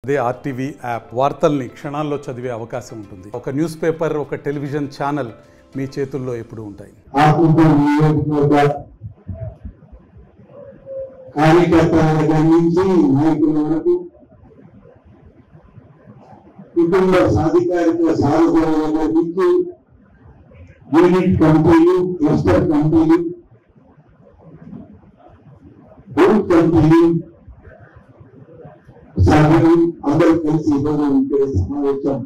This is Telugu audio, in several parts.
అదే ఆర్టీవీ యాప్ వార్తల్ని క్షణాల్లో చదివే అవకాశం ఉంటుంది. ఒక న్యూస్ పేపర్, ఒక టెలివిజన్ ఛానల్ మీ చేతుల్లో ఎప్పుడూ ఉంటాయి. కార్యకర్తల దగ్గర నుంచి నాయకుల వరకు, కుటుంబ సాధికారిక సాధకుల దగ్గర నుంచి యూనిట్ కమిటీలు, క్లస్టర్ కమిటీలు, బూత్ కమిటీలు, సభ్యులు అందరూ కలిసి ఈరోజు ఇక్కడ సమావేశం.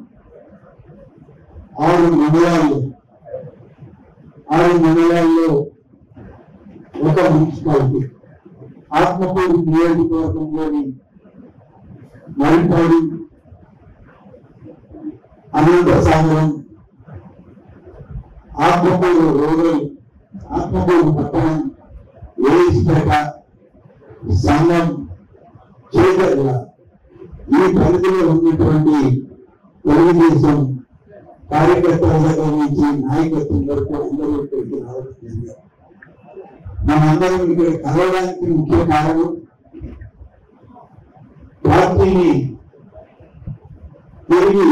6 మండలాల్లో ఒక మున్సిపాలిటీ ఆత్మకూరు నియోజకవర్గంలోని మరిపాడు, అనంతసాగరం, ఆత్మకూరు రూరల్, ఆత్మకూరు పట్టణం, ఏఎస్పేట, సంగం, చేకర్ల ఈ పరిధిలో ఉన్నటువంటి తెలుగుదేశం కార్యకర్తల దగ్గర నుంచి నాయకత్వం వరకు అందరూ ఇక్కడికి రావడం జరిగింది. మనందరం ఇక్కడ కలవడానికి ముఖ్య కారణం పార్టీని తిరిగి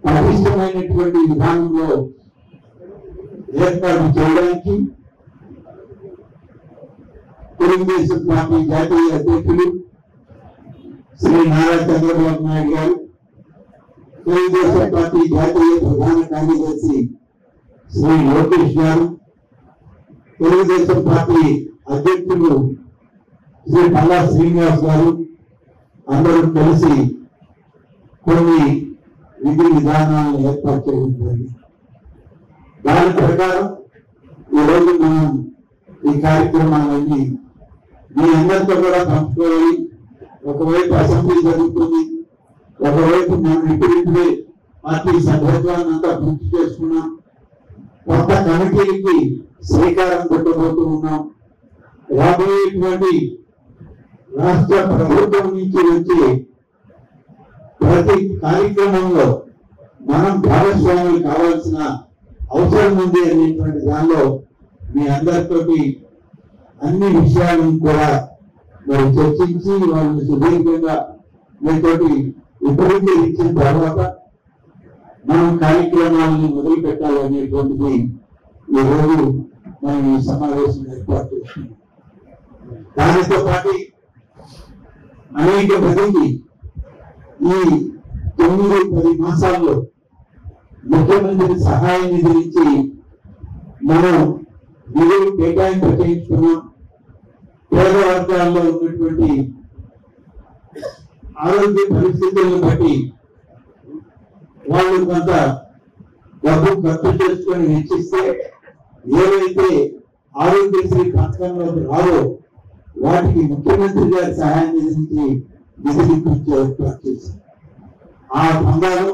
పటిష్టమైనటువంటి విధానంలో ఏర్పాటు చేయడానికి తెలుగుదేశం పార్టీ జాతీయ అధ్యక్షులు శ్రీ నారా చంద్రబాబు నాయుడు గారు, తెలుగుదేశం పార్టీ జాతీయ ప్రధాన కార్యదర్శి శ్రీ లోకేష్ గారు, తెలుగుదేశం పార్టీ అధ్యక్షులు శ్రీ పల్లా శ్రీనివాస్ గారు అందరూ కలిసి కొన్ని విధి విధానాలను ఏర్పాటు చేయడం జరిగింది. దాని ప్రకారం ఈరోజు మనం ఈ కార్యక్రమాలన్నీ మీ అందరితో కూడా పంచుకోవాలి. ఒకవైపు అసెంబ్లీ జరుగుతుంది, ఒకవైపు మనం ఇప్పుడిప్పుడే పార్టీ సభ్యత్వాన్ని అంతా పూర్తి చేసుకున్నాం, కొత్త కమిటీలకి శ్రీకారం చుట్టబోతూ ఉన్నాం. రాబోయేటువంటి రాష్ట్ర ప్రభుత్వం నుంచి వచ్చే ప్రతి కార్యక్రమంలో మనం భాగస్వాములు కావాల్సిన అవసరం ఉంది అనేటువంటి దానిలో మీ అందరితోటి అన్ని విషయాలను కూడా మరి చర్చించి వాళ్ళని సుదీర్ఘంగా మీతోటి విపరీకరించిన తర్వాత మనం కార్యక్రమాలను మొదలు పెట్టాలనేటువంటిది ఈరోజు మనం ఈ సమావేశం ఏర్పాటు చేస్తున్నాం. దానితో పాటు అనేక మందికి ఈ 9-10 మాసాల్లో ముఖ్యమంత్రి సహాయ నిధి నుంచి మనం నిధులు కేటాయింపు చేయించుకున్నాం. పేద వర్గాల్లో ఉన్నటువంటి ఆరోగ్య పరిస్థితులను బట్టి వాళ్ళు కొంత డబ్బు ఖర్చు చేసుకొని వెచ్చిస్తే ఏవైతే ఆరోగ్యశ్రీ పథకంలోకి రావో వాటికి ముఖ్యమంత్రి గారి సహాయం నుంచి నిధులు ఇప్పించే ఏర్పాటు చేశారు. ఆ బంగారు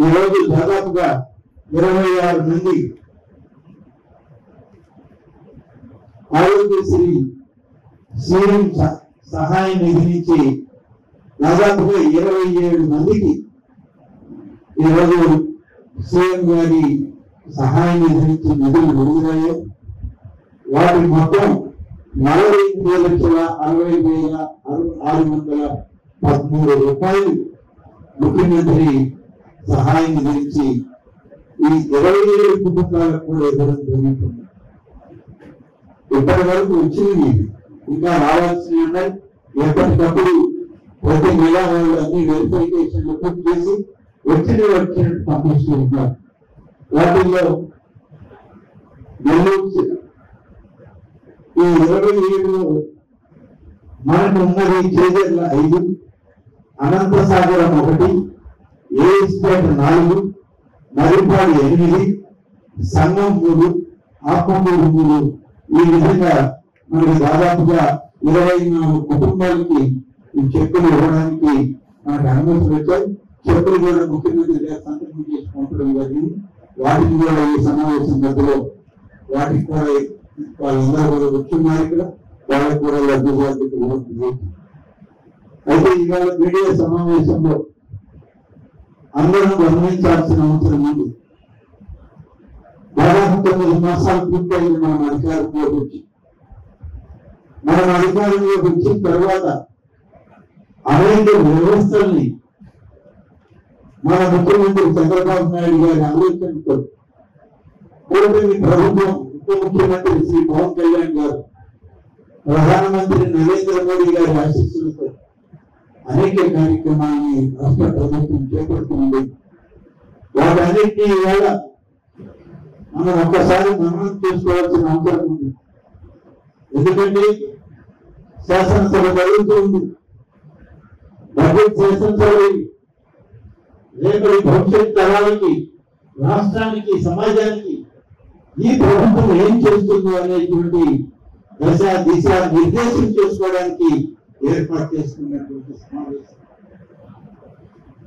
ఈరోజు దాదాపుగా 26 మంది ఆరోగ్యశ్రీ సీఎం సహాయ నిధి నుంచి దాదాపుగా 27 మందికి ఈరోజు సీఎం గారి సహాయ నిధి నుంచి నిధులు విడుదలయ్యాయి. వాటి మొత్తం 48,60,613 రూపాయలు ముఖ్యమంత్రి సహాయ నిధి నుంచి ఈ 27 కుటుంబాలకు కూడా ఇవ్వడం జరుగుతుంది. ఇప్పటి వరకు వచ్చింది, ఇంకా రావాల్సినవి ఉన్నాయి. ఎప్పటికప్పుడు ప్రతి నెల వాళ్ళు అన్ని వెరిఫికేషన్లు పూర్తి చేసి వచ్చినట్టు పంపిస్తూ ఉంటారు. వాటిల్లో ఈ 27లో మనకు ఉన్నది చేజర్ల 5, అనంతసాగరం 1, ఏఎస్పేట 4, మరిపాడు 8, సంగం 3, ఆత్మకూరు 3. ఈ విధంగా మనకి దాదాపుగా 24 కుటుంబాలకి ఈ చెక్కులు ఇవ్వడానికి మనకు అనుమతులు వచ్చాయి. చెక్కులు కూడా ముఖ్యమంత్రి గారు సంతకం చేసి పంపడం జరిగింది. వాటిని కూడా ఈ సమావేశం మధ్యలో వాటికి కూడా వాళ్ళందరూ కూడా వచ్చున్నారు. ఇక్కడ వాళ్ళకి కూడా లబ్ధిదారులకు అయితే ఇవాళ మీడియా సమావేశంలో అందరం గమనించాల్సిన అవసరం ఉంది. దాదాపు 9 మాసాలు పూర్తయింది మనం అధికారంలోకి వచ్చి. మనం అధికారంలోకి వచ్చిన తర్వాత అనేక వ్యవస్థల్ని మన ముఖ్యమంత్రి చంద్రబాబు నాయుడు గారి ఆలోచనతో కూటమి ప్రభుత్వం ఉప ముఖ్యమంత్రి శ్రీ పవన్ కళ్యాణ్ గారు ప్రధానమంత్రి నరేంద్ర మోడీ గారి ఆశీస్సులతో అనేక కార్యక్రమాన్ని రాష్ట్ర ప్రభుత్వం చేపడుతుంది. వాటన్నిటినీ ఇవాళ మనం ఒక్కసారి మననం చేసుకోవాల్సిన అవసరం ఉంది. ఎందుకంటే శాసనసభ జరుగుతుంది, బడ్జెట్ శాసనసభ రేపటి భవిష్యత్ తరాలకి, రాష్ట్రానికి, సమాజానికి ఈ ప్రభుత్వం ఏం చేస్తుందో అనేటువంటి దశ దిశ నిర్దేశం చేసుకోవడానికి ఏర్పాటు చేసుకున్నటువంటి సమావేశం.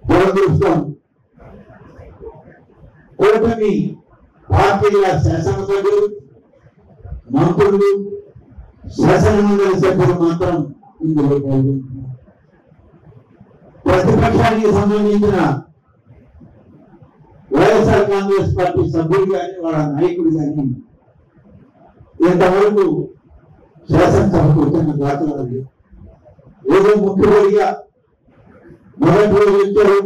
దురదృష్టం కూటమి పార్టీల శాసనసభ్యులు, మంత్రులు, శాసనమండలి సభ్యులు మాత్రం ఇందులో పాల్గొంటున్నారు. ప్రతిపక్షానికి సంబంధించిన వైఎస్ఆర్ కాంగ్రెస్ పార్టీ సభ్యులు కానీ వాళ్ళ నాయకుడు కానీ ఇంతవరకు శాసనసభకు వచ్చిన దాఖలాలు ఏదో ముఖ్యమంత్రిగా మొదటి రోజు ఇచ్చారు,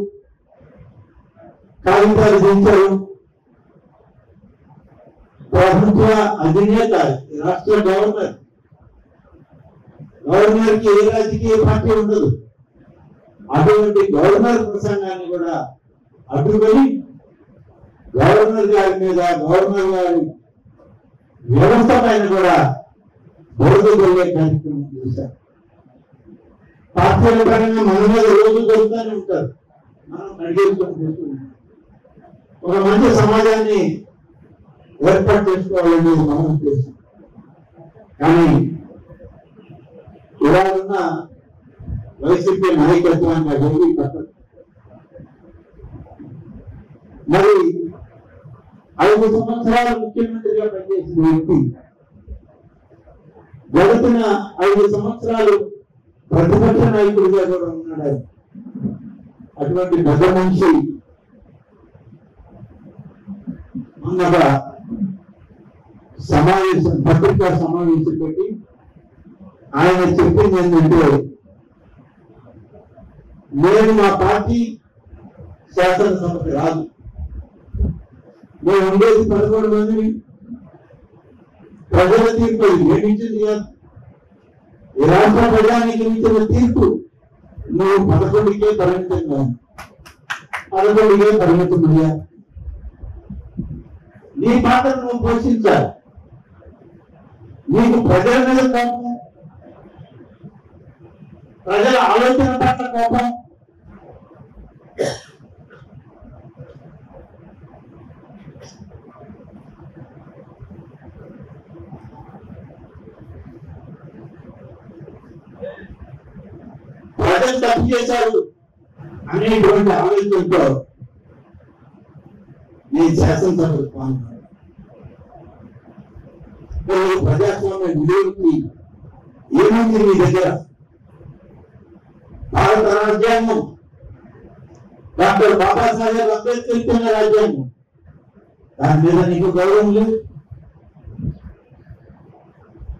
కాగితాలు దించారు. ప్రభుత్వ అధినేత రాష్ట్ర గవర్నర్కి ఏ రాజకీయ పార్టీ ఉండదు. అటువంటి గవర్నర్ ప్రసంగాన్ని కూడా అడ్డుకొని గవర్నర్ గారి మీద, గవర్నర్ గారి వ్యవస్థ పైన కూడా బోర్డు వెళ్ళే కార్యక్రమం చేశారు. పార్టీల పరంగా మన మీద రోజు జరుగుతూనే ఉంటారు, మనం అడిగేసుకొని ఒక మంచి సమాజాన్ని ఏర్పాటు చేసుకోవాలనేది మన ఉద్దేశం. కానీ ఇలా ఉన్న వైసీపీ నాయకత్వాన్ని అడిగి పట్టదు. మరి 5 సంవత్సరాలు ముఖ్యమంత్రిగా పనిచేసిన వ్యక్తి గడిచిన 5 సంవత్సరాలు ప్రతిపక్ష నాయకుడిగా కూడా ఉన్నాడు. అటువంటి పెద్ద మనిషి ఉన్నగా సమావేశం, పత్రికా సమావేశం పెట్టి ఆయన చెప్పింది ఏంటంటే, నేను మా పార్టీ శాసనసభకి రాదు, మేము ఉండేది 11 మందిని, ప్రజల తీర్పు ఏమించింది కాదు, ఈ రాష్ట్ర ప్రజానికి ఇచ్చిన తీర్పు నువ్వు 11కే పరిమితం కాదు, 11కే పరిమితమయ్యా. నీ పాత్ర నువ్వు పోషించాలి. నీకు ప్రజల మీద కోపం, ప్రజల ఆలోచన పట్ల కోపం, ప్రజలు తప్పు చేశారు అనేటువంటి ఆలోచనతో నీ శాసనసభకు పాల్గొన్నాడు. ప్రజాస్వామ్య విలువలకి ఏముంది నీ దగ్గర? భారత రాజ్యాంగం, డాక్టర్ బాబాసాహెబ్ అంబేద్కర్ ఇచ్చిన రాజ్యాంగం, దాని మీద నీకు గౌరవం లేదు.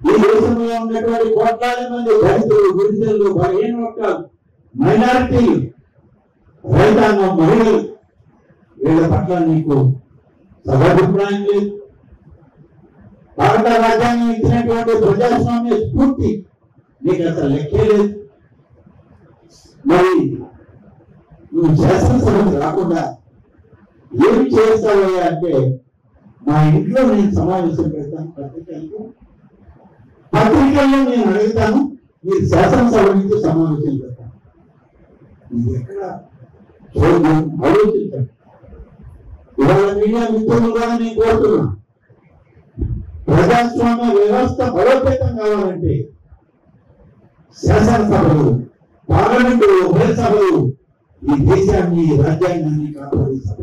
ఈ దేశంలో ఉన్నటువంటి కోట్లాది మంది దళితులు, గిరిజనులు, బలహీన వర్గాలు, మైనారిటీలు, రైతాంగం, మహిళలు, వీళ్ళ పట్ల నీకు సదాభిప్రాయం లేదు. భారత రాజ్యాంగం ఇచ్చినటువంటి ప్రజాస్వామ్య స్ఫూర్తి నీకు అసలు లెక్కే లేదు. మరి నువ్వు శాసనసభకు రాకుండా ఏమి చేస్తావయ్యా అంటే, మా ఇంట్లో నేను సమావేశం పెడతాను, పత్రికల్లో నేను అడుగుతాను, మీరు శాసనసభ నుంచి సమావేశం పెడతాను. ఇది ఎక్కడ చూద్దాం, ఆలోచించండి. ఇవాళ మీడియా మిత్రులు కూడా నేను కోరుతున్నాను, ప్రజాస్వామ్య వ్యవస్థ బలోపేతం కావాలంటే శాసనసభలు, పార్లమెంటు, ఉభయ సభలు ఈ దేశాన్ని, రాజ్యాంగాన్ని కాపాడే సభ.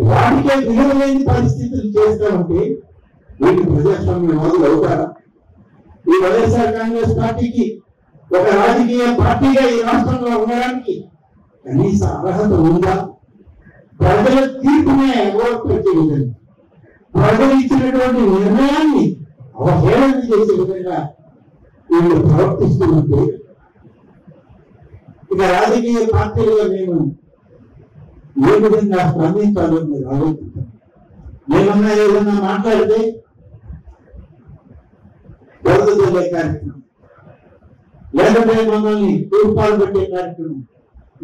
వాటికే విలువ లేని పరిస్థితులు చేస్తామంటే వీటి ప్రజాస్వామ్యవాదులు అవుతారా? ఈ వైఎస్ఆర్ కాంగ్రెస్ పార్టీకి ఒక రాజకీయ పార్టీగా ఈ రాష్ట్రంలో ఉండడానికి కనీస అర్హత ఉందా? ప్రజల తీర్పునే ఓవర్పెట్టే విధంగా, ప్రజలు ఇచ్చినటువంటి నిర్ణయాన్ని అవహేళన చేసే విధంగా వీళ్ళు ప్రవర్తిస్తున్నట్టు ఇక రాజకీయ పార్టీలుగా మేము ఏ విధంగా స్పందించాలో మీరు ఆలోచించాలి. ఏమన్నా ఏదన్నా మాట్లాడితే వరదలే కార్యక్రమం, లేకపోతే మమ్మల్ని తూర్పాలు పెట్టే కార్యక్రమం,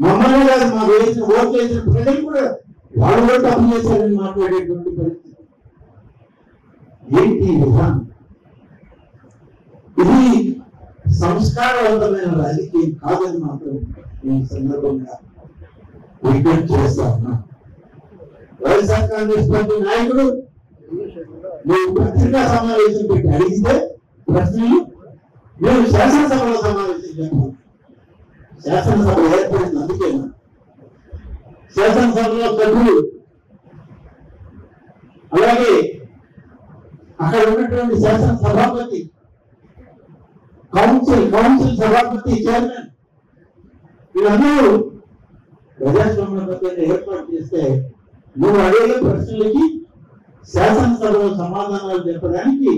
మమ్మల్ని కాదు మా వేసిన ఓట్లు వేసిన ప్రజలు కూడా వాళ్ళు కూడా తప్పు చేశారని మాట్లాడేటువంటి పరిస్థితి. ఏంటి విధానం? ఇది సంస్కారవంతమైన రాజకీయం కాదని మాత్రం నేను సందర్భంగా విజ్ఞప్తి చేస్తా ఉన్నా. వైఎస్ఆర్ కాంగ్రెస్ పార్టీ నాయకుడు మేము పత్రికా సమావేశం పెట్టి అడిగితే ప్రశ్నలు మేము శాసనసభలో సమావేశం చెప్పాలి. శాసనసభ ఏర్పడింది అందుకేనా? శాసనసభలో సభ్యులు అలాగే అక్కడ ఉన్నటువంటి శాసనసభాపతి, కౌన్సిల్ సభాపతి, చైర్మన్ వీళ్ళందరూ ప్రజాస్వామ్యబద్ధంగా ఏర్పాటు చేస్తే నువ్వు అడిగే ప్రశ్నలకి శాసనసభలో సమాధానాలు చెప్పడానికి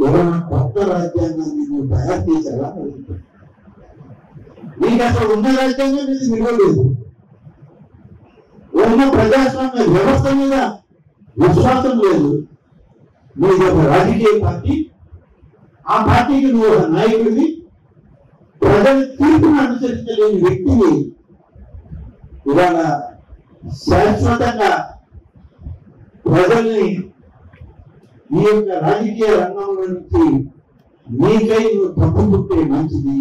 ఎవరైనా కొత్త రాజ్యాంగాన్ని నువ్వు తయారు చేశారా? నీకు అసలు ఉన్న రాజ్యాంగం మీద నిలవలేదు. ఉన్న ప్రజాస్వామ్య వ్యవస్థ మీద విశ్వాసం లేదు. నీది ఒక రాజకీయ పార్టీ, ఆ పార్టీకి నువ్వు ఒక నాయకుడివి, ప్రజల తీర్పును అనుసరించలేని వ్యక్తిని ఇవాళ శాశ్వతంగా ప్రజల్ని ఈ యొక్క రాజకీయ రంగంలో నుంచి నీకై నువ్వు తప్పుకుంటే మంచిది,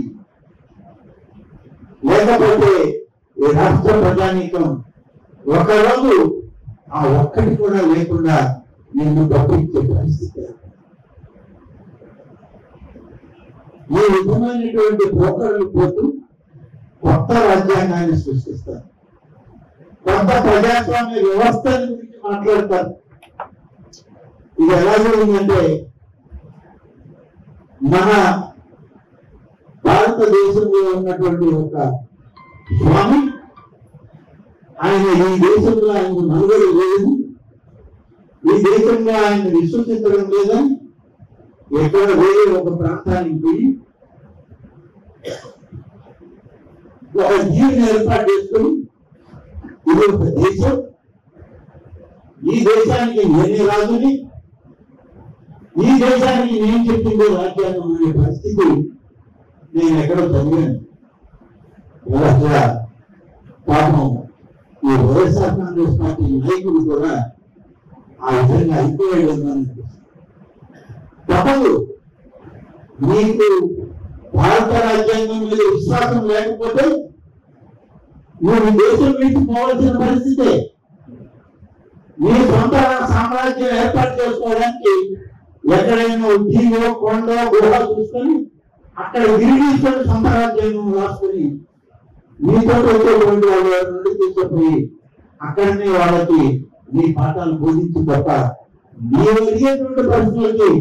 లేకపోతే ఈ రాష్ట్ర ప్రజానీకం ఒకరోజు ఆ ఒక్కటి కూడా లేకుండా నిన్ను తప్పించే పరిస్థితి. ఈ విధమైనటువంటి పోకడలు పోతూ కొత్త రాజ్యాంగాన్ని సృష్టిస్తారు, కొత్త ప్రజాస్వామ్య వ్యవస్థ గురించి మాట్లాడతారు. ఇది ఎలా జరిగిందంటే మన భారతదేశంలో ఉన్నటువంటి ఒక స్వామి, ఆయన ఈ దేశంలో ఆయనకు మనుగడ లేదు, ఈ దేశంలో ఆయన విశ్వసించడం లేదని ఎక్కడ వేరే ఒక ప్రాంతానికి పోయి ఒక జీవిని ఏర్పాటు చేసుకుని ఇది ఒక దేశం, ఈ దేశానికి నేనే రాజుని, ఈ దేశానికి నేను చెప్పిందే రాజ్యాంగం అనే పరిస్థితి నేను ఎక్కడో చదివాను. ఇలా పాపం ఈ వైఎస్ఆర్ కాంగ్రెస్ పార్టీ నాయకుడు కూడా ఆ విధంగా అయిపోయాడు. తప్పదు. నీకు భారత రాజ్యాంగం మీద విశ్వాసం లేకపోతే నువ్వు దేశం నుంచి పోవాల్సిన పరిస్థితే. నీ సొంత సామ్రాజ్యం ఏర్పాటు చేసుకోవడానికి ఎక్కడైనా దీవో కొండ గుహ చూసుకొని అక్కడ గిరిగీసుకొని సొంత రాజ్యాంగం రాసుకొని నీతో వచ్చేటువంటి వాళ్ళ నుండి తీసుకుపోయి అక్కడనే వాళ్ళకి నీ పాఠాలు బోధించి తప్ప నీవు అడిగేటువంటి ప్రశ్నలకి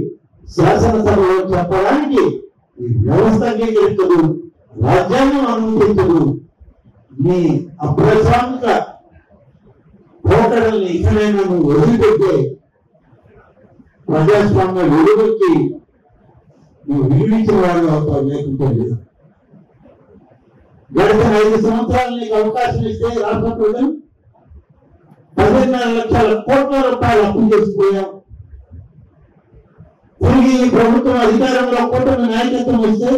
శాసనసభలో చెప్పడానికి ఈ వ్యవస్థ అంగీకరించదు, రాజ్యాంగం అనుమతించదు. నీ అప్రజామిక పోకడల్ని ఇకనైనా నువ్వు వదిలిపెట్టే ప్రజాస్వామ్య విలువలకి నువ్వు విలువించిన వాడు అవుతావు, లేకుంటే లేదు. గడిచిన 5 సంవత్సరాలు నీకు అవకాశం ఇస్తే రాష్ట్ర ప్రజలు 14 లక్షల కోట్ల రూపాయలు అప్పు చేసిపోయాం. తిరిగి ఈ ప్రభుత్వం అధికారంలో కూటమి నాయకత్వం వస్తే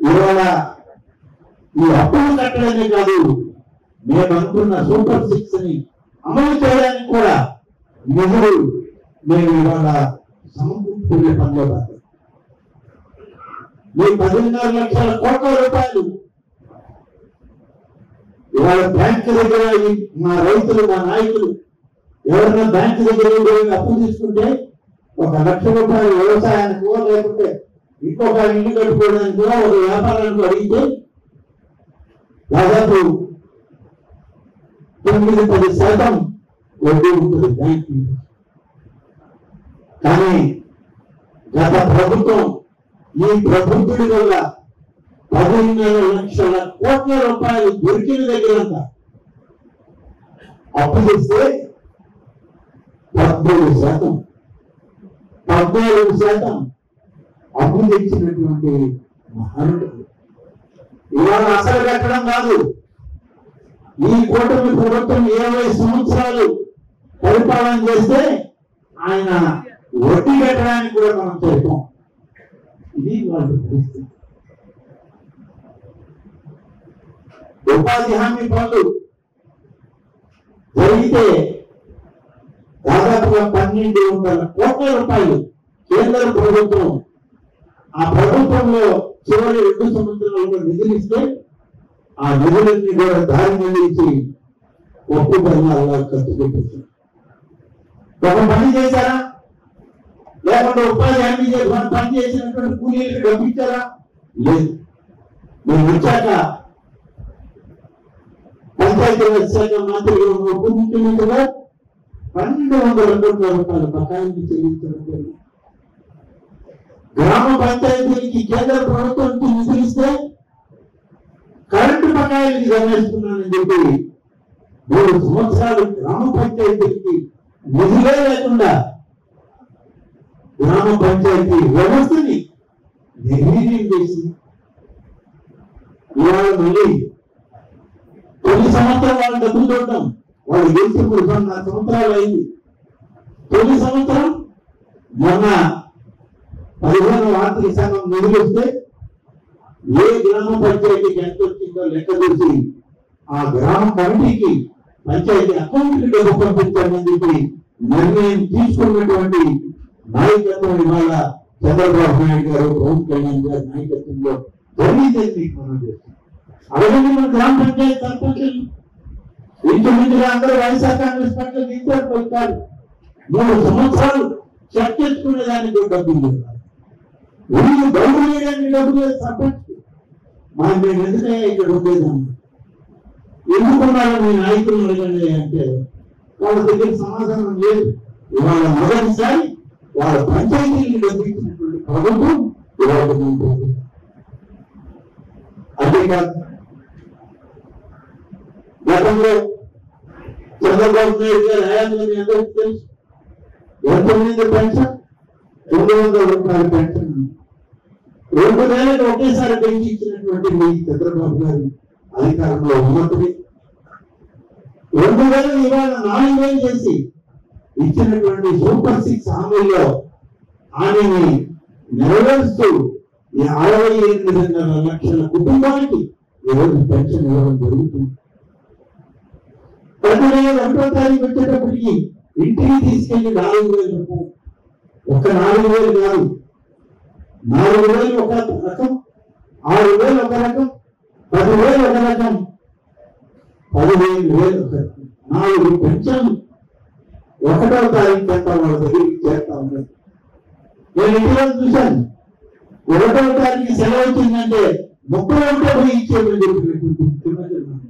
ఇవాళ ఈ అప్పులు కట్టడమే కాదు, మేము అనుకున్న సూపర్ 6 ని అమలు చేయడానికి కూడా నిధులు మేము ఇవాళ సమకూర్చుకునే పనిలో కాదు. మీ 14 లక్షల కోట్ల రూపాయలు ఇవాళ బ్యాంకు దగ్గర మా రైతులు, మా నాయకులు ఎవరైనా బ్యాంకు దగ్గర అప్పు తీసుకుంటే 1 లక్ష రూపాయలు వ్యవసాయానికో లేకుంటే ఇంకొక ఇల్లు కట్టుకోవడానికో ఒక వ్యాపారానికి అడిగితే దాదాపు 9-10% వడ్డీ ఉంటుంది బ్యాంకు. కానీ గత ప్రభుత్వం ఈ ప్రభుత్వుడి వల్ల 14 లక్షల కోట్ల రూపాయలు దొరికిన దగ్గరంతా అప్పు చేస్తే 14% అప్పు తెచ్చినటువంటి మహానుడు. ఇవాళ అసలు కట్టడం కాదు, ఈ కూటమి ప్రభుత్వం 20 సంవత్సరాలు పరిపాలన చేస్తే ఆయన వడ్డీ కట్టడానికి కూడా మనం చెప్పాం. ఇది వాళ్ళ పరిస్థితి. ఉపాధి హామీ పనులు జరిగితే దాదాపుగా 1200 కోట్ల రూపాయలు కేంద్ర ప్రభుత్వం ఆ ప్రభుత్వంలో చివరి 2 సంవత్సరాల్లో నిధులు ఇస్తే ఆ నిధులన్నీ కూడా దారి మళ్లించి ఒప్పు బెల్లాల్లో ఖర్చు పెట్టించారు. ఒక పని చేశారా? లేకుంటే ఉపాధి హామీ పని చేసినటువంటి కూలీలకు డబ్బు ఇచ్చారా? లేదు. మేము వచ్చాక పంచాయతీరాజ్ శాఖ మంత్రిగా ఉప ముఖ్యమంత్రిగా 1200 కోట్ల రూపాయల బకాయిలు చెల్లించడం. గ్రామ పంచాయతీలకి కేంద్ర ప్రభుత్వం నిధులు ఇస్తే కరెంటు బకాయిలకి జమేస్తున్నానని చెప్పి 3 సంవత్సరాలు గ్రామ పంచాయతీలకి నిధులే లేకుండా గ్రామ పంచాయతీ వ్యవస్థని నిర్వీర్యం చేసి ఇవాళ మళ్ళీ తొలి సంవత్సరం వాళ్ళు డబ్బులు చూడటం, వాళ్ళు గెలిచి 3 సంవత్సరాలు అయింది. తొలి సంవత్సరం మొన్న 15వ ఆర్థిక సంఘం నిధులు వస్తే ఏ గ్రామ పంచాయతీకి ఎంత వచ్చిందో లెక్క చూసి ఆ గ్రామ కమిటీకి పంచాయతీ అకౌంట్కి డబ్బు పంపించాలని చెప్పి నిర్ణయం తీసుకున్నటువంటి నాయకత్వం ఇవాళ చంద్రబాబు నాయుడు గారు, పవన్ కళ్యాణ్ గారి నాయకత్వంలో జరిగిందని మనం చేస్తాం. అలాగే మన గ్రామ పంచాయతీ సర్పంచులు ఇంచుమించుగా అందరూ వైఎస్ఆర్ కాంగ్రెస్ పార్టీలో తీసుకెళ్ళిపోతారు. 3 సంవత్సరాలు చెక్ చేసుకునే దానికి డబ్బులు లేదు, వీళ్ళు డబ్బు వేయడానికి డబ్బు లేదు. సర్పంచ్ మేము ఎందుకే ఇక్కడ ఉండేదాన్ని, ఎందుకున్నారు మీ నాయకులు అడగండి అంటే వాళ్ళ దగ్గర సమాధానం లేదు. ఇవాళ మొదటిసారి వాళ్ళ పంచాయతీని డబ్బు ఇచ్చినటువంటి ప్రభుత్వం ఇవాళ ఉంటుంది. అంతేకాదు గతంలో చంద్రబాబు నాయుడు గారి హయాంలో మీ అందరికీ తెలుసు ఎంత మంది పెన్షన్ 200 రూపాయల పెన్షన్ 2000 ఒకేసారి పెంచి ఇచ్చినటువంటి మీ చంద్రబాబు గారు అధికారంలో ఉన్నప్పుడు 2000 ఇవాళ 4000 చేసి ఇచ్చినటువంటి సూపర్ 6 హామీల్లో హామీని నెరవేరుస్తూ 68 లక్షల కుటుంబానికి ఈరోజు పెన్షన్ ఇవ్వడం జరుగుతుంది. ప్రతి నెల 1వ తారీఖు వచ్చేటప్పటికి ఇంటికి తీసుకెళ్లి 4000 రూపాయలు, ఒక 4000 కాదు, 4000 ఒక రకం, 6000 ఒక రకం, 10,000 ఒక రకం, 15,000 ఒక రకం. 4 పెన్షన్లు 1వ తారీఖు అంతా వాళ్ళ దగ్గరికి చేస్తా ఉన్నారు. నేను ఇంటిలో చూశాను, 1వ తారీఖు సెలవు వచ్చిందంటే 31 పోయి ఇచ్చేమని చెప్పినటువంటి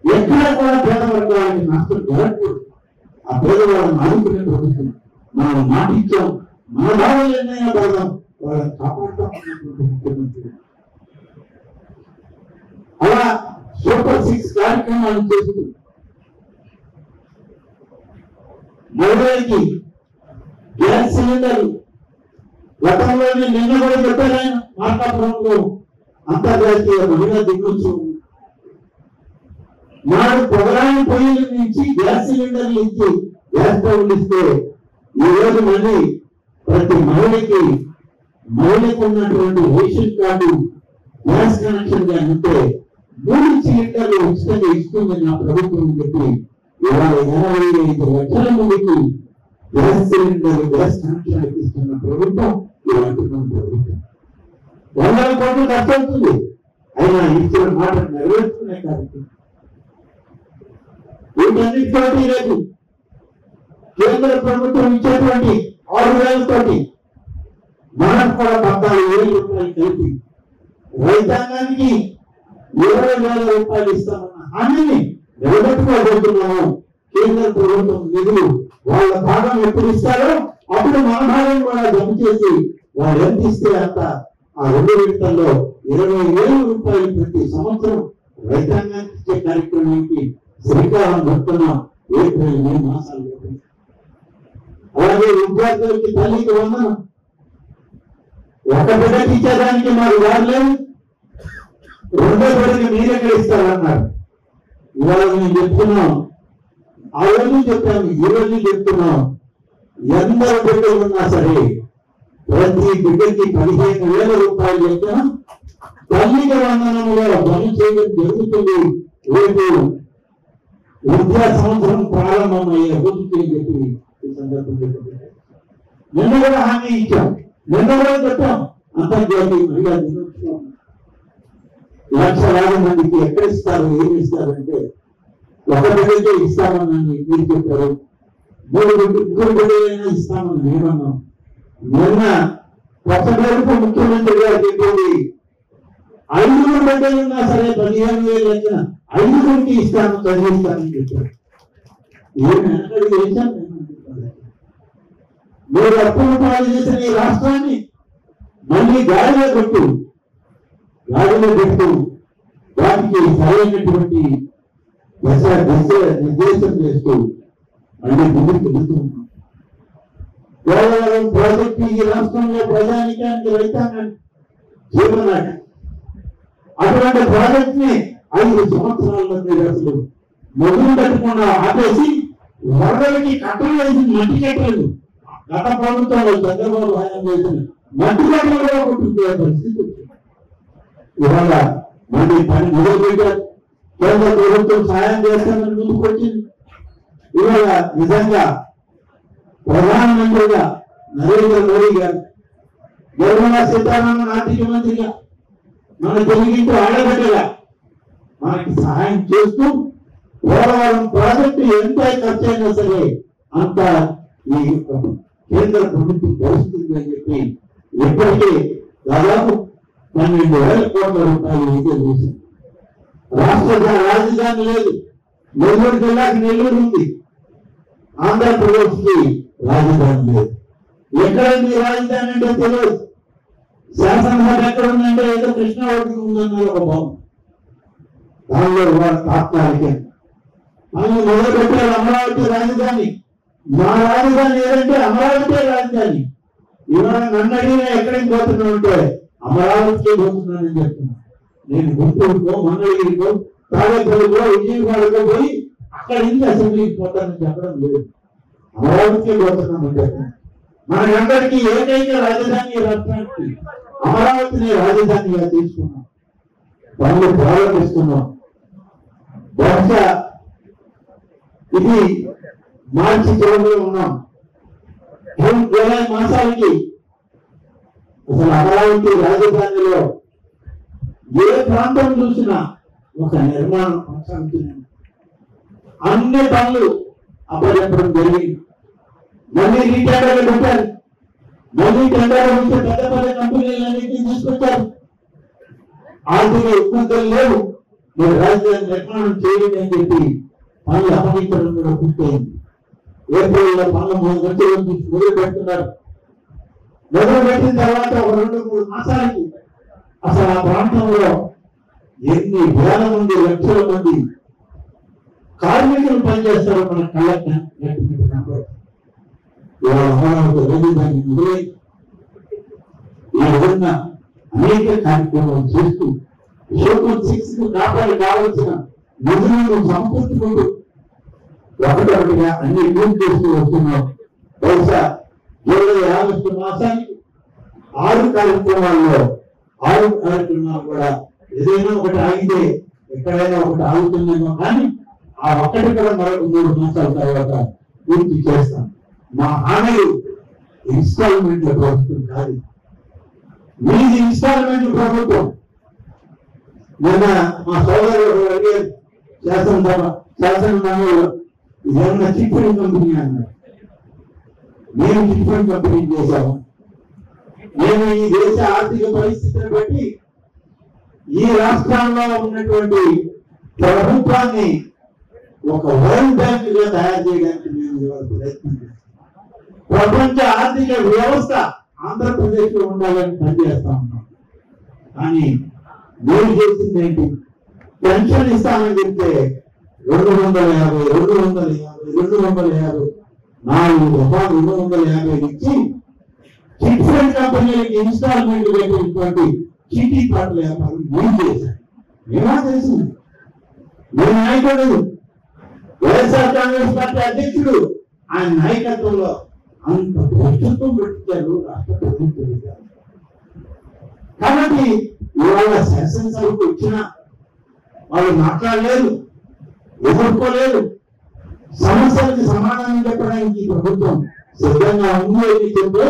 ఎక్కడ కూడా పేదవర్గానికి నష్టం జరగకూడదు. ఆ పేదవాళ్ళని ఆదుకునే ప్రభుత్వం మనం మాట ఇచ్చాం, మన భావాలు ఎన్నైనా పడదాం, వాళ్ళని కాపాడుతామన్నటువంటి ముఖ్యమంత్రి అలా సూపర్ 6 కార్యక్రమాలు చేస్తూ మహిళలకి గ్యాస్ సిలిండర్లు గతంలోనే నిన్న కూడా చెప్పారు ఆయన మార్కాపురంలో అంతర్జాతీయ మహిళా దినోత్సవం నాడు పొగరాని పొయ్యిల నుంచి గ్యాస్ సిలిండర్లు ఇచ్చి గ్యాస్ స్టవ్లు ఇస్తే ఈ రోజు మళ్ళీ ప్రతి మహిళకు ఉన్నటువంటి రేషన్ కార్డు గ్యాస్ కనెక్షన్ గా ఉంటే 3 సిలిండర్లు ఉచితంగా ఇస్తుందని నా ప్రభుత్వం చెప్పి ఇవాళ 85 లక్షల మందికి గ్యాస్ సిలిండర్ గ్యాస్ కనెక్షన్ ఇస్తున్న ప్రభుత్వం ఇలాంటి ప్రభుత్వం. 100 కోట్లు ఖర్చు అవుతుంది, అయినా ఇచ్చిన మాట నెరవేర్చుకునే కార్యక్రమం. వీటన్నిటితోటి రేపు కేంద్ర ప్రభుత్వం ఇచ్చేటువంటి 6,000 కోటి మనకు కూడా 14,000 రూపాయలు కలిపి రైతాంగానికి 20,000 రూపాయలు ఇస్తామన్న హామీని నిలబెట్టుకోబోతున్నాము. కేంద్ర ప్రభుత్వం నిధులు వాళ్ళ భాగం ఎప్పుడు ఇస్తారో అప్పుడు మన భాగం కూడా జమ చేసి వాళ్ళు ఎంత ఇస్తే అంత ఆ 2 విడతల్లో 20,000 రూపాయలు ప్రతి సంవత్సరం రైతాంగానికి ఇచ్చే కార్యక్రమానికి శ్రీకారం చుడుతున్నాం. ఏప్రిల్ మే మాసాలు. అలాగే విద్యార్థులకి తల్లికి వందనం, ఒక బిడ్డకి ఇచ్చేదానికి మాకు దారి లేదు. రెండో బిడ్డకి మీరు ఎక్కడ ఇస్తారన్నారు. ఇవాళ మేము చెప్తున్నాం, ఆ రోజు చెప్పాము, ఈ రోజు చెప్తున్నాం, ఎందరు బిడ్డలు ఉన్నా సరే ప్రతి బిడ్డకి 15,000 రూపాయలు లెక్కన తల్లిక వందనములో పని చేయడం జరుగుతుంది. రేపు విద్యా సంవత్సరం ప్రారంభమయ్యే రోజుకి చెప్పి ఈ సందర్భంగా నిన్న కూడా హామీ ఇచ్చాం, నిన్న కూడా చెప్పాం. అంతర్జాతీయ మహిళా దినోత్సవం లక్షలాది మందికి ఎక్కడ ఇస్తారు, ఏమి ఇస్తారంటే ఒక బిడ్డకే ఇస్తామని మీరు చెప్పారు, 3 బిడ్డలైనా ఇస్తామని మేమన్నాం. నిన్న కొత్త మేరకు ముఖ్యమంత్రి గారు చెప్పింది 5 బిడ్డలున్నా సరే 15,000 లెక్కన 5 ఇస్తాను, చదివిస్తానని చెప్పారు. ఏమి అక్కడికి వేశాం. మీరు అప్పులు పాలు చేసిన ఈ రాష్ట్రాన్ని మళ్ళీ గాడిలో పెట్టు వాటికి సరైనటువంటి నిర్దేశం చేస్తూ మళ్ళీ ముందుకు వెళ్తున్నాం. పోలవరం ప్రాజెక్టు ఈ రాష్ట్రంలో ప్రజానికానికి రైతాంగానికి జీవనాడి. అటువంటి ప్రాజెక్ట్ ని 5 సంవత్సరాల్లో మీరు అసలు మొదలు పెట్టకుండా ఆపేసి వరదలకి కట్టలు వేసి మట్టి కట్టలేదు. గత ప్రభుత్వంలో చంద్రబాబు హయాం చేసిన మట్టి కట్టలు కూడా కొట్టుకునే పరిస్థితి. ఇవాళ మళ్ళీ పని మొదలుపెట్టారు. కేంద్ర ప్రభుత్వం సాయం చేస్తామని ముందుకు వచ్చింది. ఇవాళ నిజంగా ప్రధానమంత్రిగా నరేంద్ర మోడీ గారు, నిర్మలా సీతారామన్ ఆర్థిక మంత్రిగా, మన తెలుగింటి ఆడబిడ్డగా మనకి సహాయం చేస్తూ పోలవరం ప్రాజెక్టు ఎంత ఖర్చు అయినా సరే అంత ఈ కేంద్ర ప్రభుత్వం భరిస్తుందని చెప్పి ఇప్పటికే దాదాపు 12,000 కోట్ల రూపాయలు అయితే చేసింది. రాష్ట్ర రాజధాని లేదు. నెల్లూరు జిల్లాకి నెల్లూరు ఉంది, ఆంధ్రప్రదేశ్ కి రాజధాని లేదు. ఎక్కడుంది రాజధాని అంటే తెలియదు. శాసనసభ ఎక్కడ ఉందంటే ఏదో కృష్ణావతికి ఉందన్నారు ఒక భావం. దానిలో వారు తాత్కాలికం అని మొదలు పెట్టారు. అమరావతి రాజధాని, మా రాజధాని ఏదంటే అమరావతి రాజధాని. ఇవాళ నన్ను అడిగినా ఎక్కడికి పోతున్నా అంటే అమరావతికే పోతున్నానని చెప్తున్నా. నేను గుంటూరుకో, మంగళగిరికో, తాడేపల్లికో, విజయవాడకో పోయి అక్కడి నుంచి అసెంబ్లీకి పోతానని చెప్పడం లేదు. అమరావతికే పోతున్నామని చెప్తున్నా. మనకందరికీ ఏకైక రాజధాని రాష్ట్రానికి అమరావతిని రాజధానిగా తీసుకున్నాం, పనులు ప్రారంభిస్తున్నాం. బహుశా ఇది మార్చి చివరిలో ఉన్నాం. జూన్ జూలై మాసాలకి అసలు అమరావతి రాజధానిలో ఏ ప్రాంతం చూసినా ఒక నిర్మాణం కొనసాగుతున్నాయి. అన్ని పనులు అప్పచెప్పడం జరిగింది. మళ్ళీ రీటెండర్లు పెట్టారు. మళ్ళీ టెండర్లు వచ్చే పెద్ద పెద్ద కంపెనీలన్నింటినీ తీసుకొచ్చారు. ఆర్థిక ఇబ్బందులు లేవు, మీరు రాజధాని నిర్మాణం చేయండి అని చెప్పి పనులు అప్పగించడం కూడా పూర్తయింది. ఏప్రిల్లో పనులు మొదలు పెడుతున్నారు. మొదలు పెట్టిన తర్వాత ఒక 2-3 మాసాలకి అసలు ఆ ప్రాంతంలో ఎన్ని వేల మంది, లక్షల మంది కార్మికులు పనిచేస్తారు మన కళ్ళకి. అమరావతి రాజధాని మొదలై ఈ విధంగా అనేక కార్యక్రమాలు చేస్తూ షెడ్యూల్ 6 కావాల్సిన నిధులను సమకూర్చుకుంటూ ఒకటొకటిగా అన్ని పూర్తి చేస్తూ వస్తున్నాం. బహుశా జూలై, ఆగస్టు మాసానికి 6 కార్యక్రమాల్లో 6 కార్యక్రమాలు కూడా ఏదైనా ఒకటి ఆగితే ఎక్కడైనా ఒకటి ఆగుతుందేమో, కానీ ఆ ఒక్కటి కూడా మరొక 3 మాసాల తర్వాత పూర్తి చేస్తాం. మా హామీలు ఇన్స్టాల్మెంట్ల ప్రభుత్వం కాదు, మీది ఇన్స్టాల్మెంట్ ప్రభుత్వం. నిన్న మా సోదరుడు అడిగారు శాసనసభలో ఏమన్నా చిట్ ఫండ్ కంపెనీ అన్నారు. మేము చిట్ ఫండ్ కంపెనీ చేశాము. మేము ఈ దేశ ఆర్థిక పరిస్థితిని బట్టి ఈ రాష్ట్రాల్లో ఉన్నటువంటి ప్రభుత్వాన్ని ఒక వరల్డ్ బ్యాంక్ గా తయారు చేయడానికి మేము ప్రయత్నం చేస్తాం. ప్రపంచ ఆర్థిక వ్యవస్థ ఆంధ్రప్రదేశ్ లో ఉండాలని పనిచేస్తా ఉన్నాం. కానీ మీరు చేసింది ఏంటి? పెన్షన్ ఇస్తామని చెప్తే 250, 250 ఇచ్చి చిట్ ఫండ్ కంపెనీలకి ఇన్స్టాల్మెంట్ పెట్టినటువంటి చీటీ పాటల వ్యాపారం మీరు చేశారు. ఏమో తెలిసింది. మీ నాయకుడు వైఎస్ఆర్ కాంగ్రెస్ పార్టీ అధ్యక్షుడు ఆయన నాయకత్వంలో అంత భవిష్యత్తు పెట్టారు రాష్ట్ర ప్రభుత్వం. కాబట్టి ఇవాళ శాసనసభకు వచ్చిన వాళ్ళు మాట్లాడలేదు, ఎదుర్కోలేదు. సమస్యలకు సమాధానం చెప్పడానికి ప్రభుత్వం సిద్ధంగా ఉంది అని చెప్పి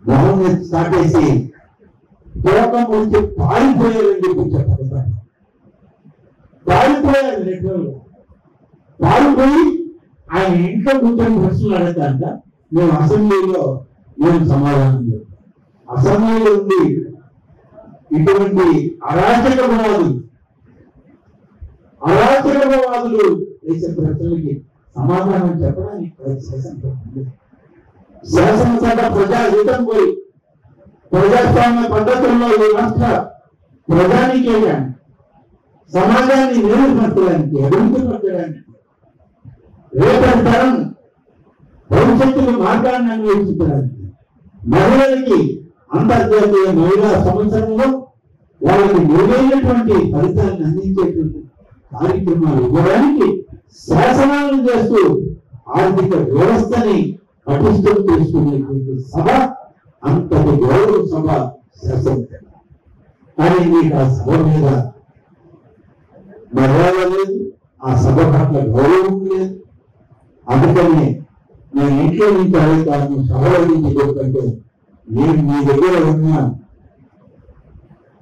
మొహం స్టార్టేసి తోకం వచ్చి పారిపోయారని చెప్పి చెప్పగలుగుతారు. పారిపోయారు లెటర్లు. పారిపోయి ఆయన ఇంట్లో కూర్చొని ప్రశ్నలు అడగటాక మేము అసెంబ్లీలో సమాధానం చెప్తాం. అసెంబ్లీలో ఉండి ఇటువంటి అరాచకవాదులు వేసే ప్రశ్నలకి సమాధానం చెప్పడానికి శాసనసభ ప్రజాహితం పోయి ప్రజాస్వామ్య పద్ధతుల్లో ఈ రాష్ట్ర ప్రజానికే సమాజాన్ని మెరుగుపరచడానికి, అభివృద్ధి పరచడానికి, రేపటి తరం భవిష్యత్తుకు మార్గాన్ని అన్వేషించడానికి, మహిళలకి అంతర్జాతీయ మహిళా సంవత్సరంలో వాళ్ళకి మెరుగైనటువంటి ఫలితాలను అందించేటువంటి కార్యక్రమాలు ఇవ్వడానికి శాసనాలను చేస్తూ ఆర్థిక వ్యవస్థని పటిష్టం చేసుకునేటువంటి సభ, అంతటి గౌరవ సభ శాసనసభ. కానీ మీకు ఆ సభ మీద మర్యాద లేదు, ఆ సభ పట్ల గౌరవం లేదు. అందుకని నేను ఇంట్లో నుంచి అడుగుతాను, సభలో నుంచి చెప్తుంటే నేను మీ దగ్గర ఉన్నా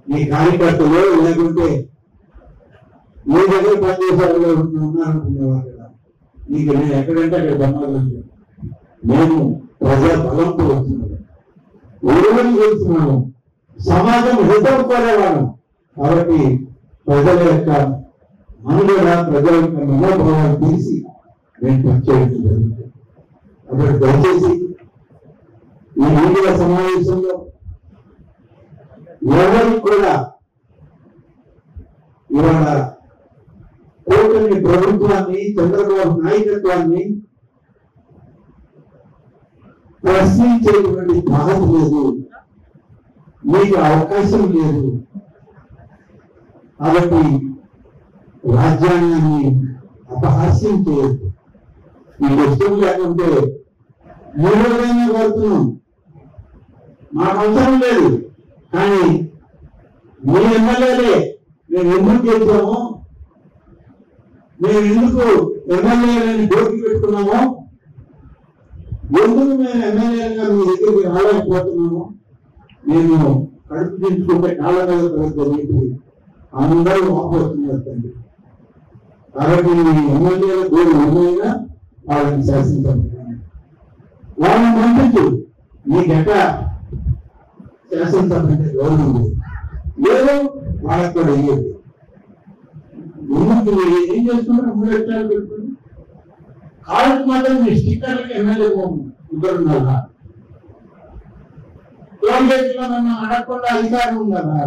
మీ కార్యకర్తలు లేకుంటే మీ దగ్గర పనిచేసేవాళ్ళు ఉన్నారనుకునేవారు కదా. నీకు నేను ఎక్కడంటే అక్కడ సమాధానం నేను ప్రజా బలంతో వస్తున్నాను, ఊరిని చేస్తున్నాను, సమాజం హితం కోరేవాడు. కాబట్టి ప్రజల యొక్క మనుగడ, ప్రజల యొక్క మనోభావాలు తీసి నేను పనిచేయడం జరుగుతుంది. కాబట్టి దయచేసి ఈ మీడియా సమావేశంలో ఎవరికి కూడా ఇవాళ కూటమి ప్రభుత్వాన్ని, చంద్రబాబు నాయకత్వాన్ని ప్రశ్నించేటువంటి బాధ లేదు, మీకు అవకాశం లేదు. కాబట్టి రాజ్యాంగాన్ని అపహాస్యం చేయొద్దు. మీకు ఇష్టం లేకుంటే మూడోదైనా కోరుతున్నాం, మాకు అవసరం లేదు. కానీ మీ ఎమ్మెల్యేలే మేము ఎందుకు చేసామో, మేము ఎందుకు ఎమ్మెల్యేలని పోటీ పెట్టుకున్నామో, ఎందుకు మేము ఎమ్మెల్యేలుగా మీ దగ్గరికి రాలేకపోతున్నామో మేము కడుపు తెచ్చుకుంటే కాళ్ళ మీద పడుతుంది అందరూ వాపోతున్నారు. కాబట్టి మీ ఎమ్మెల్యేల పేరు ఎమ్మెల్యేగా వాళ్ళని శాసించాలి, వాళ్ళని పంపించు. మీకెట్ట శాసనసభ అంటే గౌరవం లేదు, వాళ్ళకి కూడా ఇయ్యదు. ఎందుకు ఏం చేస్తున్నారు? 3 లక్షలు పెట్టుకుని కాళ్ళకి మాత్రం మీ స్టిక్కర్లకి ఎమ్మెల్యే కుదరుండాలా? టోల్గేట్లో నన్ను అడగకుండా అధికారం ఉండాలా?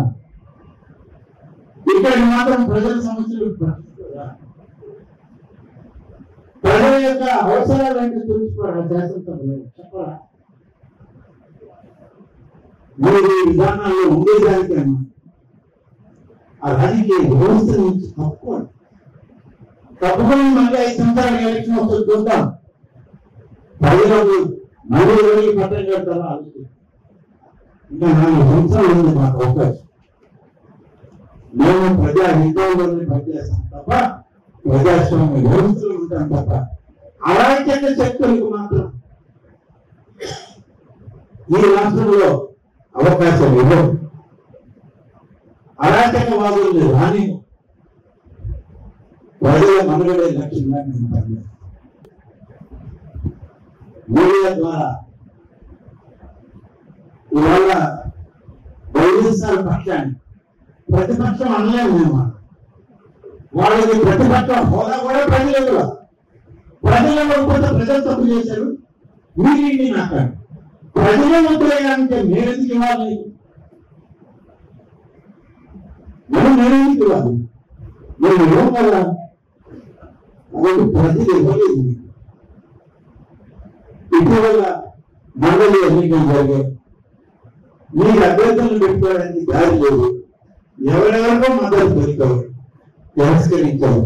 ఇక్కడికి మాత్రం ప్రజల సమస్యలు పట్టించుకోరా? ప్రజల యొక్క అవసరాలు అంటే తెలుసుకోరా? శాసనసభలో చెప్పరా? మీరు ఈ విధానాల్లో ఉండేదానికన్నా ఆ రాజకీయ వ్యవస్థ నుంచి తప్పుకొని మళ్ళీ 5 సంవత్సరాల ఎలక్షన్ వస్తుంది చూద్దాం. ప్రజలకు మళ్ళీ ఎవరికి పట్టం కడతారో ఆలోచన. ఇంకా 4 సంవత్సరాలు ఉంది మాకు అవకాశం. మేము ప్రజా హితంలోనే పనిచేస్తాం తప్ప ప్రజాస్వామ్య వ్యవస్థలు ఉంటాం తప్ప అరాచక శక్తులకు మాత్రం ఈ రాష్ట్రంలో అవకాశం ఇవ్వదు. అరాచకవాదుల్ని రాని ప్రజల మనుగడే లక్ష్యంగా నేను పనిచేస్తాను. మీడియా ద్వారా ఇవాళ వైఎస్ఆర్ పక్షాన్ని ప్రతిపక్షం అనలేము మేము. వాళ్ళకి ప్రతిపక్ష హోదా కూడా ప్రజలు ఇవ్వకపోతే ప్రజలు తప్పు చేశారు. వీటిని నాకు ప్రజలే వద్దులేదంటే నేనెందుకు ఇవ్వాలి? నేనెందుకు ఇవ్వాలి? నేను ఇవ్వం కదా. అదే ప్రజలు ఇవ్వలేదు. ఇటీవల మండలి ఎన్నికలు జరిగాయి. మీకు అభ్యర్థులను పెట్టుకోవడానికి దారి లేదు. ఎవరెవరికో మద్దతు పెట్టుకోవాలి. తిరస్కరించారు.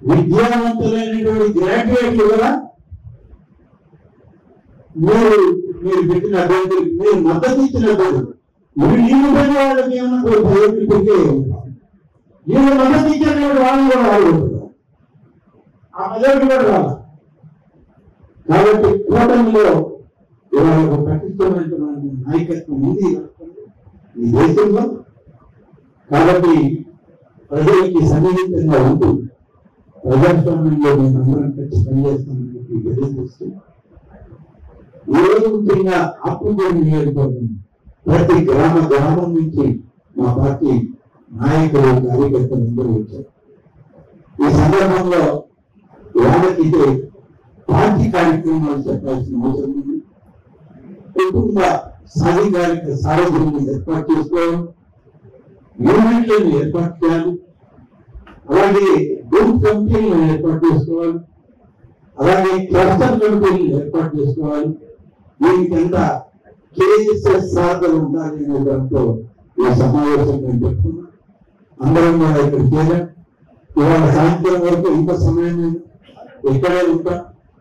విద్యావంతులైనటువంటి గ్రాడ్యుయేట్లు కూడా మీరు పెట్టిన అభ్యర్థులకు మీరు మద్దతు ఇచ్చిన అభ్యర్థులు వీళ్ళు పడిన వాళ్ళకి ఏమన్నా ప్రయోజనం పెరిగే వీళ్ళు మద్దతు ఇచ్చిన వాళ్ళు కూడా ఆడుకుంటున్నారు. ఆ మెజారిటీ కూడా రావాలి. కాబట్టి కూటమిలో ఇవాళ ఒక పటిష్టమైనటువంటి నాయకత్వం ఉంది ఈ దేశంలో. కాబట్టి ప్రజలకి సన్నిహితంగా ఉంటూ ప్రజాస్వామ్యంలో మేము అందరం కలిసి పనిచేస్తామని తెలియజేస్తూ ఈరోజు ముఖ్యంగా ఆత్మకూరు నియోజకవర్గం ప్రతి గ్రామం నుంచి మా పార్టీ నాయకులు కార్యకర్తలు అందరూ వచ్చారు. ఈ సందర్భంలో వాళ్ళకి పార్టీ కార్యక్రమాలు చెప్పాల్సిన అవసరం ఉంది. కుటుంబ సాధికారిక సారథ్యాన్ని ఏర్పాటు చేసుకోవడం, యూనిట్లను ఏర్పాటు చేయాలి, అలాగే బూత్ కమిటీలను ఏర్పాటు చేసుకోవాలి, అలాగే క్లస్టర్ కమిటీలను ఏర్పాటు చేసుకోవాలి. దీనికంతా కేఎస్ఎస్ సాధనలు ఉండాలి అనే దాంతో ఈ సమావేశం నేను చెప్తున్నా. అందరం కూడా ఇక్కడ చేరాం. ఇవాళ సాయంత్రం వరకు ఇంత సమయం ఇక్కడే ఉంటా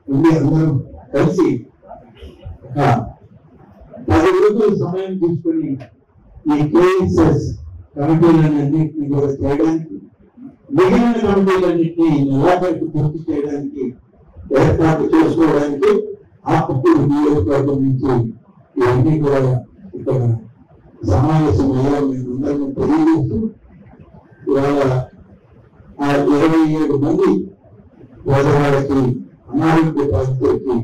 ఉండి అందరం కలిసి ఒక 10 రోజుల సమయం తీసుకొని ఈ కేఎస్ఎస్ కమిటీలన్నింటినీ కూడా చేయడానికి, మిగిలిన కమిటీలన్నింటినీ నెలాఖరికి పూర్తి చేయడానికి ఏర్పాటు చేసుకోవడానికి ఆత్మకూరు నియోజకవర్గం నుంచి ఇవన్నీ కూడా ఇక్కడ సమావేశం అయ్యాలని అందరం తెలియజేస్తూ ఇవాళ 27 మంది పేదవాళ్ళకి అనారోగ్య బాధితులకి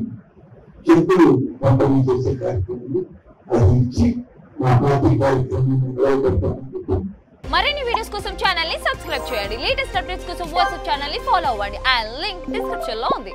చెప్పులు పంపిణీ చేసే కార్యక్రమం అది ఇచ్చి మా పార్టీ కార్యక్రమం మొదలుపెట్టామని. మరిన్ని వీడియోస్ కోసం ఛానల్ ని సబ్స్క్రైబ్ చేయండి. లేటెస్ట్ అప్డేట్స్ కోసం వాట్సాప్ ఛానల్ ని ఫాలో అవ్వండి. ఆ లింక్ డిస్క్రిప్షన్ లో ఉంది.